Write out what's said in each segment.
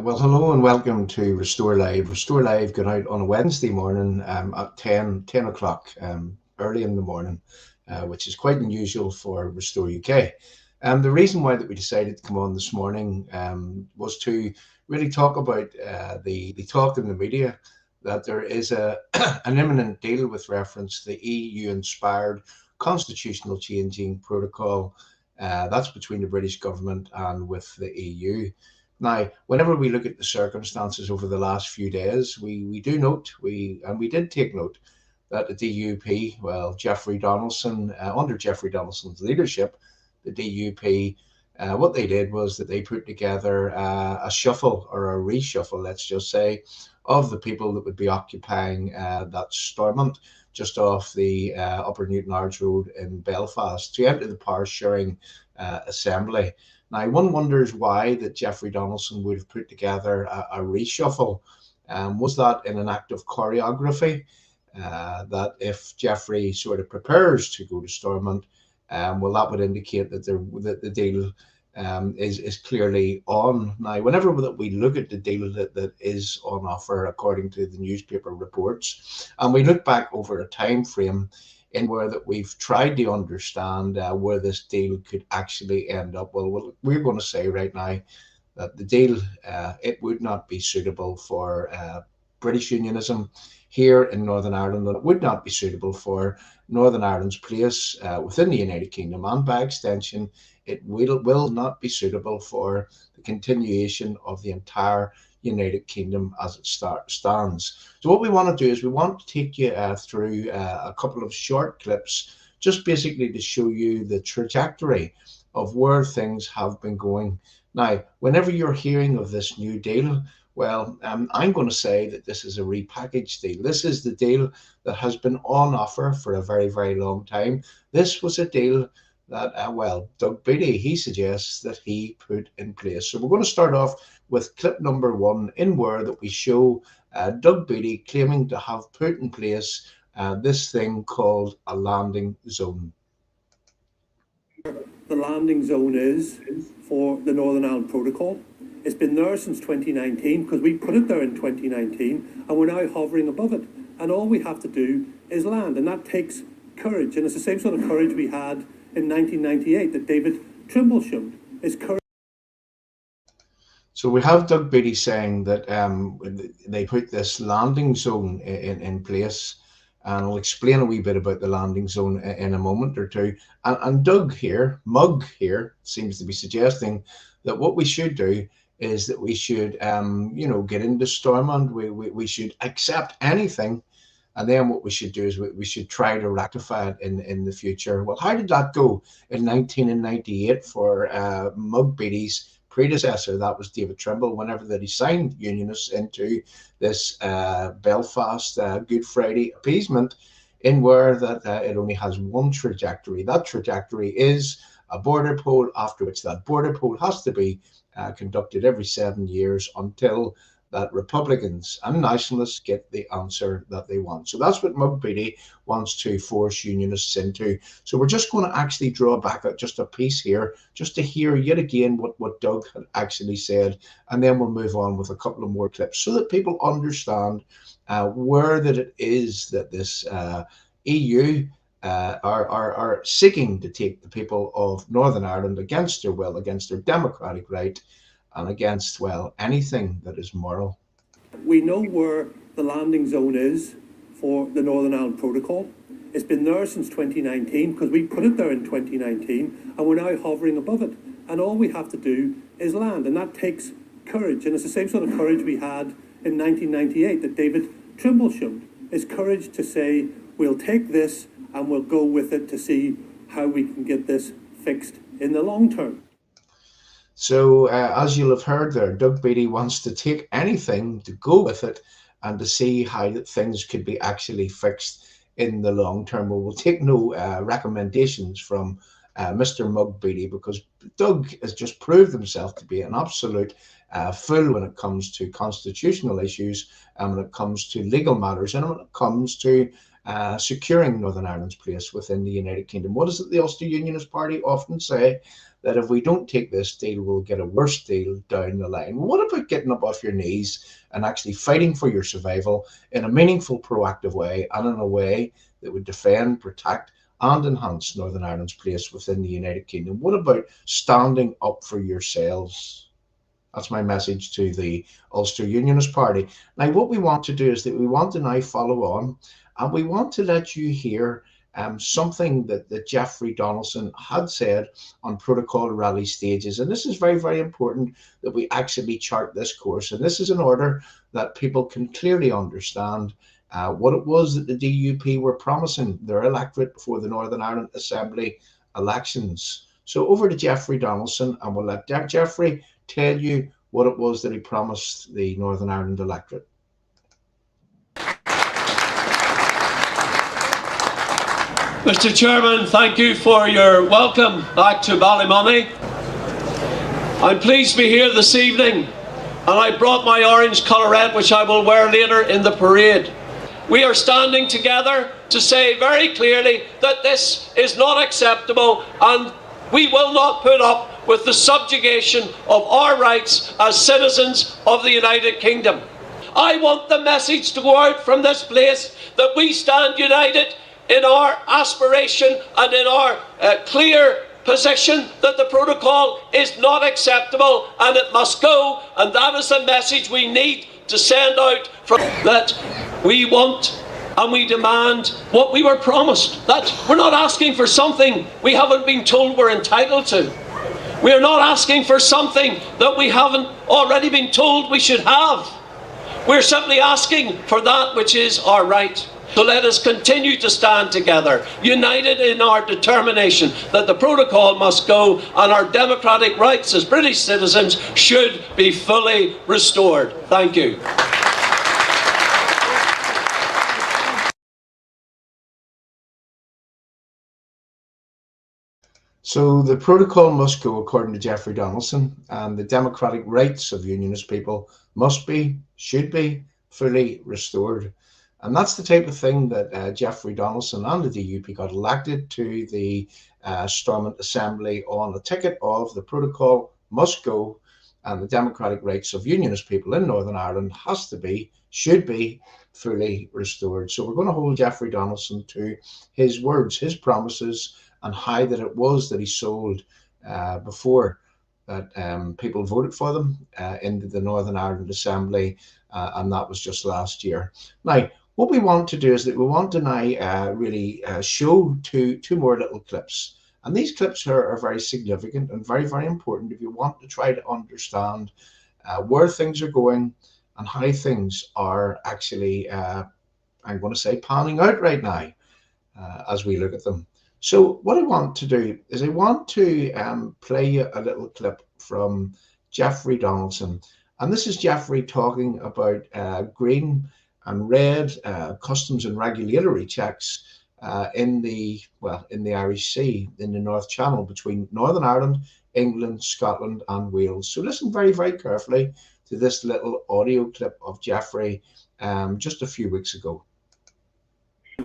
Well, hello and welcome to Restore Live. Restore Live going out on a Wednesday morning at ten o'clock, early in the morning, which is quite unusual for Restore UK. The reason why that we decided to come on this morning was to really talk about the talk in the media that there is an imminent deal with reference to the EU-inspired constitutional changing protocol that's between the British government and with the EU. Now, whenever we look at the circumstances over the last few days, we do note, we did take note that the DUP, well, under Jeffrey Donaldson's leadership, the DUP, what they did was that they put together a shuffle or a reshuffle, let's just say, of the people that would be occupying that Stormont just off the Upper Newton Ards Road in Belfast to enter the power sharing assembly. Now, one wonders why that Jeffrey Donaldson would have put together a reshuffle. Was that in an act of choreography? That if Jeffrey sort of prepares to go to Stormont, well, that would indicate that the deal is clearly on. Now, whenever that we look at the deal that is on offer, according to the newspaper reports, and we look back over a time frame in where that we've tried to understand where this deal could actually end up. Well, we're going to say right now that the deal, it would not be suitable for British unionism here in Northern Ireland, and it would not be suitable for Northern Ireland's place within the United Kingdom, and by extension, it will not be suitable for the continuation of the entire United Kingdom as it stands. So what we want to do is we want to take you through a couple of short clips, just basically to show you the trajectory of where things have been going. Now, whenever you're hearing of this new deal, well, I'm going to say that this is a repackaged deal. This is the deal that has been on offer for a very, very long time. This was a deal that, well, Doug Beattie, he suggests that he put in place. So we're going to start off with clip number one, in where that we show Doug Beattie claiming to have put in place this thing called a landing zone. The landing zone is for the Northern Ireland Protocol. It's been there since 2019 because we put it there in 2019 and we're now hovering above it. And all we have to do is land, and that takes courage. And it's the same sort of courage we had in 1998 that David Trimble showed. It's courage. So we have Doug Beattie saying that they put this landing zone in place, and I'll explain a wee bit about the landing zone in a moment or two. And Mug here, seems to be suggesting that what we should do is that we should, get into Stormont. We should accept anything. And then what we should do is we should try to rectify it in the future. Well, how did that go in 1998 for Mug Beattie's predecessor? That was David Trimble, whenever that he signed Unionists into this Belfast Good Friday appeasement, in where that it only has one trajectory. That trajectory is a border poll, after which that border poll has to be conducted every 7 years until that Republicans and Nationalists get the answer that they want. So that's what Mug Beattie wants to force Unionists into. So we're just going to actually draw back just a piece here, just to hear yet again what Doug had actually said, and then we'll move on with a couple of more clips so that people understand where that it is that this EU are seeking to take the people of Northern Ireland against their will, against their democratic right, and against, well, anything that is moral. We know where the landing zone is for the Northern Ireland Protocol. It's been there since 2019 because we put it there in 2019 and we're now hovering above it. And all we have to do is land, and that takes courage. And it's the same sort of courage we had in 1998 that David Trimble showed. It's courage to say, we'll take this and we'll go with it to see how we can get this fixed in the long term. So as you'll have heard there, Doug Beattie wants to take anything to go with it and to see how that things could be actually fixed in the long term. We'll take no recommendations from Mr. Mug Beattie, because Doug has just proved himself to be an absolute fool when it comes to constitutional issues, and when it comes to legal matters, and when it comes to securing Northern Ireland's place within the United Kingdom. What is it the Ulster Unionist Party often say? that if we don't take this deal, we'll get a worse deal down the line. What about getting up off your knees and actually fighting for your survival in a meaningful, proactive way, and in a way that would defend, protect, and enhance Northern Ireland's place within the United Kingdom? What about standing up for yourselves? That's my message to the Ulster Unionist Party. Now, what we want to do is that we want to now follow on, and we want to let you hear something that Jeffrey Donaldson had said on protocol rally stages. And this is very, very important that we actually chart this course. And this is in order that people can clearly understand what it was that the DUP were promising their electorate before the Northern Ireland Assembly elections. So over to Jeffrey Donaldson, and we'll let Jeffrey tell you what it was that he promised the Northern Ireland electorate. Mr. Chairman, thank you for your welcome back to Ballymoney. I'm pleased to be here this evening, and I brought my orange collarette, which I will wear later in the parade. We are standing together to say very clearly that this is not acceptable, and we will not put up with the subjugation of our rights as citizens of the United Kingdom. I want the message to go out from this place that we stand united in our aspiration and in our clear position that the protocol is not acceptable and it must go, and that is the message we need to send out from that we want and we demand what we were promised. That we're not asking for something we haven't been told we're entitled to. We are not asking for something that we haven't already been told we should have. We're simply asking for that which is our right. So let us continue to stand together, united in our determination that the protocol must go and our democratic rights as British citizens should be fully restored. Thank you. So the protocol must go, according to Jeffrey Donaldson, and the democratic rights of unionist people must be, should be, fully restored. And that's the type of thing that Jeffrey Donaldson and the DUP got elected to the Stormont Assembly on the ticket of the protocol must go, and the democratic rights of unionist people in Northern Ireland has to be, should be, fully restored. So we're going to hold Jeffrey Donaldson to his words, his promises, and how that it was that he sold before that people voted for them in the Northern Ireland Assembly, and that was just last year. Now, what we want to do is that we want to now really show two more little clips. And these clips are very significant and very, very important if you want to try to understand where things are going and how things are actually, I'm going to say, panning out right now as we look at them. So what I want to do is I want to play you a little clip from Jeffrey Donaldson. And this is Jeffrey talking about green and red customs and regulatory checks in the Irish Sea, in the North Channel between Northern Ireland, England, Scotland and Wales. So listen very, very carefully to this little audio clip of Jeffrey just a few weeks ago.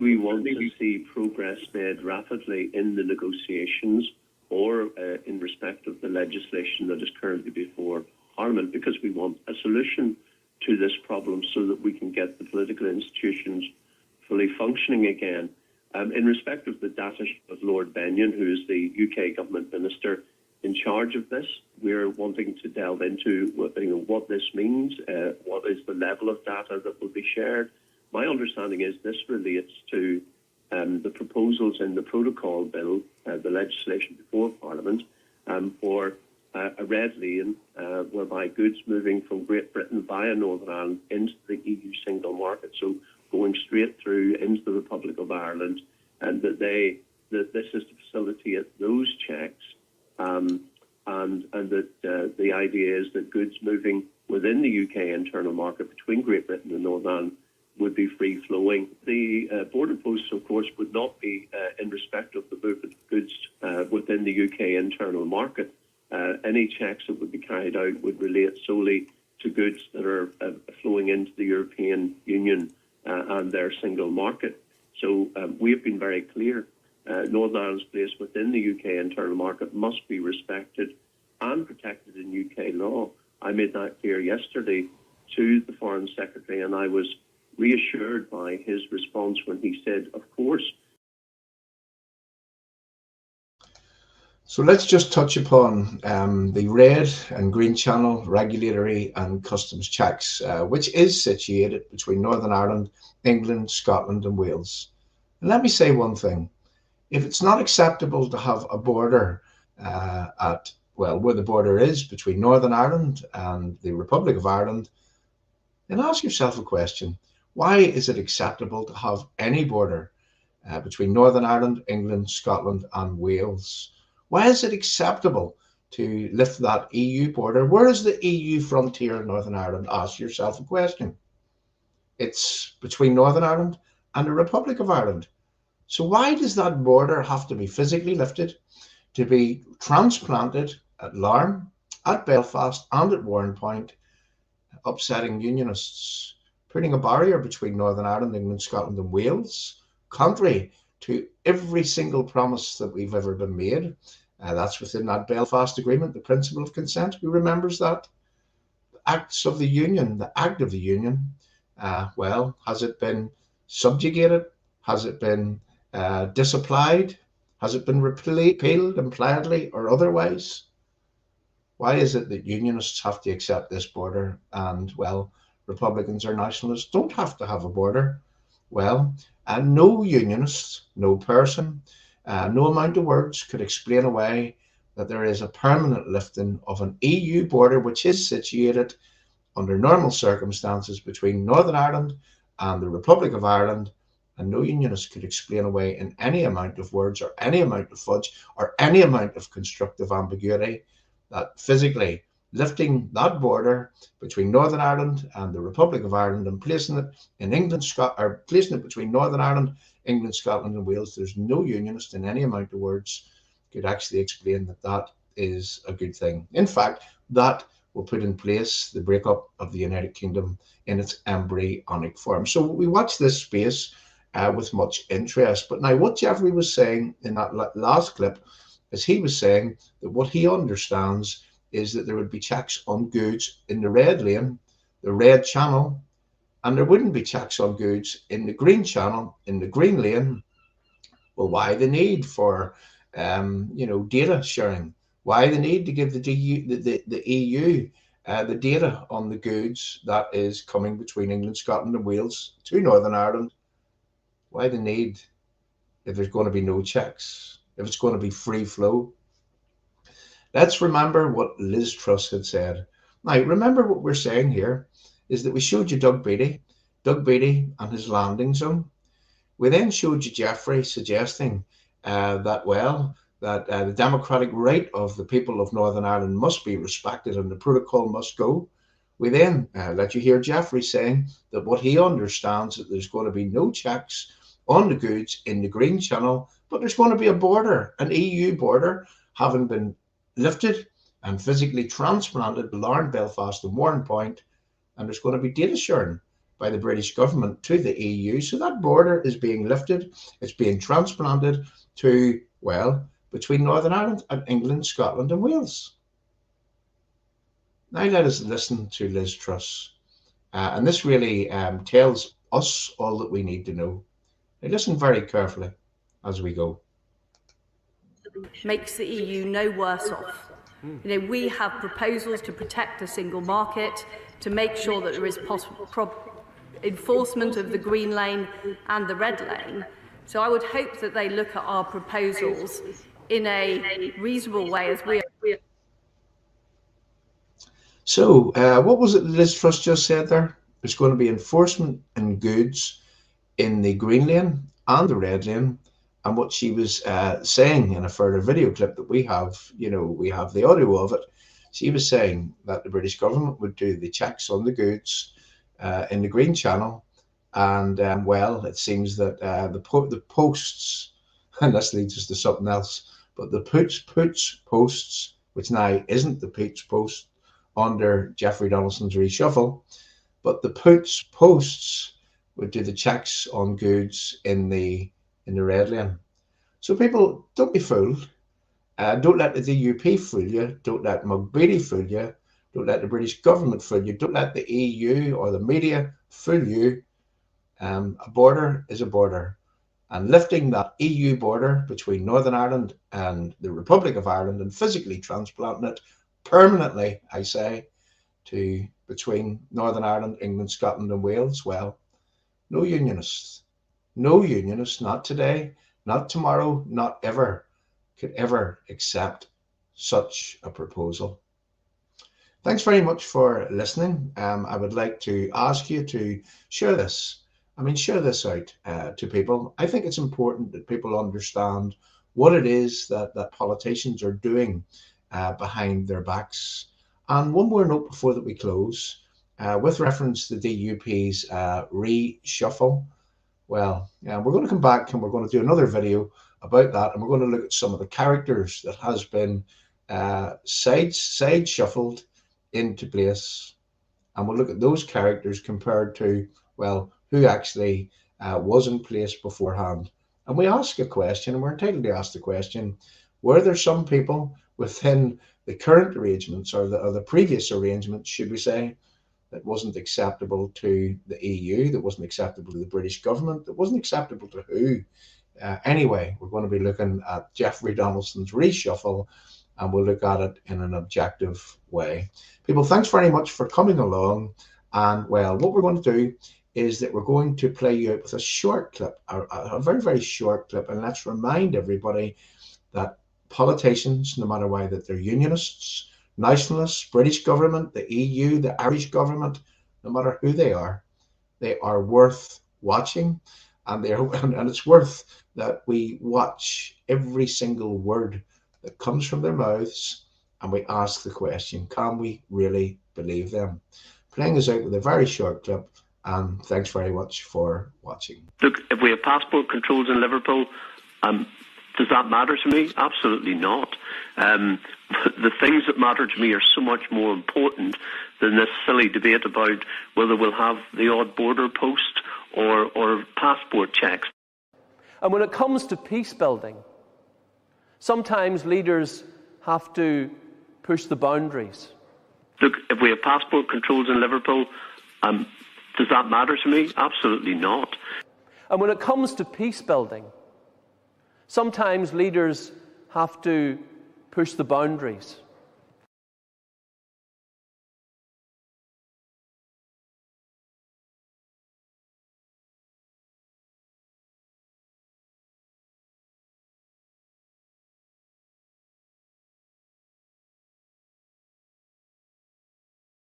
We want to see progress made rapidly in the negotiations or in respect of the legislation that is currently before Parliament, because we want a solution to this problem so that we can get the political institutions fully functioning again. In respect of the data of Lord Bennion, who is the UK government minister in charge of this, we're wanting to delve into what this means, what is the level of data that will be shared. My understanding is this relates to the proposals in the protocol bill, the legislation before Parliament, for a red lane whereby goods moving from Great Britain via Northern Ireland into the EU single market, so going straight through into the Republic of Ireland, and that this is to facilitate those checks, and that the idea is that goods moving within the UK internal market between Great Britain and Northern Ireland would be free-flowing. The border posts, of course, would not be in respect of the movement of goods within the UK internal market. Any checks that would be carried out would relate solely to goods that are flowing into the European Union and their single market. So we have been very clear Northern Ireland's place within the UK internal market must be respected and protected in UK law. I made that clear yesterday to the Foreign Secretary, and I was reassured by his response when he said, of course. So let's just touch upon the red and green channel regulatory and customs checks, which is situated between Northern Ireland, England, Scotland and Wales. And let me say one thing. If it's not acceptable to have a border where the border is between Northern Ireland and the Republic of Ireland, then ask yourself a question. Why is it acceptable to have any border between Northern Ireland, England, Scotland and Wales? Why is it acceptable to lift that EU border? Where is the EU frontier in Northern Ireland? Ask yourself a question. It's between Northern Ireland and the Republic of Ireland. So why does that border have to be physically lifted, to be transplanted at Larne, at Belfast and at Warrenpoint, upsetting Unionists, putting a barrier between Northern Ireland, England, Scotland and Wales, contrary to every single promise that we've ever been made? That's within that Belfast Agreement, the principle of consent. Who remembers that? Acts of the Union, the Act of the Union. Well, has it been subjugated? Has it been disapplied? Has it been repealed impliedly or otherwise? Why is it that Unionists have to accept this border and, well, Republicans or Nationalists don't have to have a border? Well, no Unionist, no person, no amount of words could explain away that there is a permanent lifting of an EU border which is situated under normal circumstances between Northern Ireland and the Republic of Ireland, and no Unionist could explain away in any amount of words or any amount of fudge or any amount of constructive ambiguity that physically lifting that border between Northern Ireland and the Republic of Ireland and placing it in England, or placing it between Northern Ireland, England, Scotland and Wales, there's no Unionist in any amount of words could actually explain that that is a good thing. In fact, that will put in place the breakup of the United Kingdom in its embryonic form. So we watch this space with much interest. But now what Jeffrey was saying in that last clip is he was saying that what he understands is that there would be checks on goods in the red lane, the red channel, and there wouldn't be checks on goods in the green channel, in the green lane. Well, why the need for data sharing? Why the need to give the EU the data on the goods that is coming between England, Scotland and Wales to Northern Ireland? Why the need if there's going to be no checks, if it's going to be free flow? Let's remember what Liz Truss had said. Now, remember what we're saying here is that we showed you Doug Beattie and his landing zone. We then showed you Jeffrey suggesting that the democratic right of the people of Northern Ireland must be respected and the protocol must go. We then let you hear Jeffrey saying that what he understands that there's going to be no checks on the goods in the green channel, but there's going to be a border, an EU border, having been lifted and physically transplanted to Larne, Belfast and Warrenpoint, and there's going to be data sharing by the British government to the EU. So that border is being lifted, it's being transplanted to, well, between Northern Ireland and England, Scotland and Wales. Now let us listen to Liz Truss. And this really tells us all that we need to know. Now listen very carefully as we go. Makes the EU no worse off. We have proposals to protect the single market, to make sure that there is enforcement of the green lane and the red lane. So I would hope that they look at our proposals in a reasonable way as we are. So what was it Liz Truss just said there? There's going to be enforcement in goods in the green lane and the red lane. And what she was saying in a further video clip that we have, we have the audio of it. She was saying that the British government would do the checks on the goods in the green channel. And well, it seems that the posts, and this leads us to something else, but the Poots posts, which now isn't the Poots post under Jeffrey Donaldson's reshuffle, but the Poots posts would do the checks on goods in the red lane. So people, don't be fooled. Don't let the DUP fool you. Don't let Mugbeedy fool you. Don't let the British government fool you. Don't let the EU or the media fool you. A border is a border. And lifting that EU border between Northern Ireland and the Republic of Ireland and physically transplanting it permanently, I say, to between Northern Ireland, England, Scotland and Wales, well, no Unionists, not today, not tomorrow, not ever, could ever accept such a proposal. Thanks very much for listening. I would like to ask you to share this. Share this out to people. I think it's important that people understand what it is that politicians are doing behind their backs. And one more note before that we close, with reference to the DUP's reshuffle. Well, we're going to come back and we're going to do another video about that, and we're going to look at some of the characters that has been side shuffled into place, and we'll look at those characters compared to, well, who actually was in place beforehand. And we ask a question, and we're entitled to ask the question, were there some people within the current arrangements or the previous arrangements, should we say, that wasn't acceptable to the EU, that wasn't acceptable to the British government, that wasn't acceptable to who? Anyway, we're going to be looking at Jeffrey Donaldson's reshuffle, and we'll look at it in an objective way. People, thanks very much for coming along. And well, what we're going to do is that we're going to play you out with a short clip, a very, very short clip. And let's remind everybody that politicians, no matter why, that they're Unionists, nationalists, British government, the EU, the Irish government, no matter who they are worth watching. And it's worth that we watch every single word that comes from their mouths, and we ask the question, can we really believe them? Playing us out with a very short clip, and thanks very much for watching. Look, if we have passport controls in Liverpool, does that matter to me? Absolutely not. The things that matter to me are so much more important than this silly debate about whether we'll have the odd border post or passport checks. And when it comes to peace building, sometimes leaders have to push the boundaries. Look, if we have passport controls in Liverpool, does that matter to me? Absolutely not. And when it comes to peace building, sometimes leaders have to push the boundaries.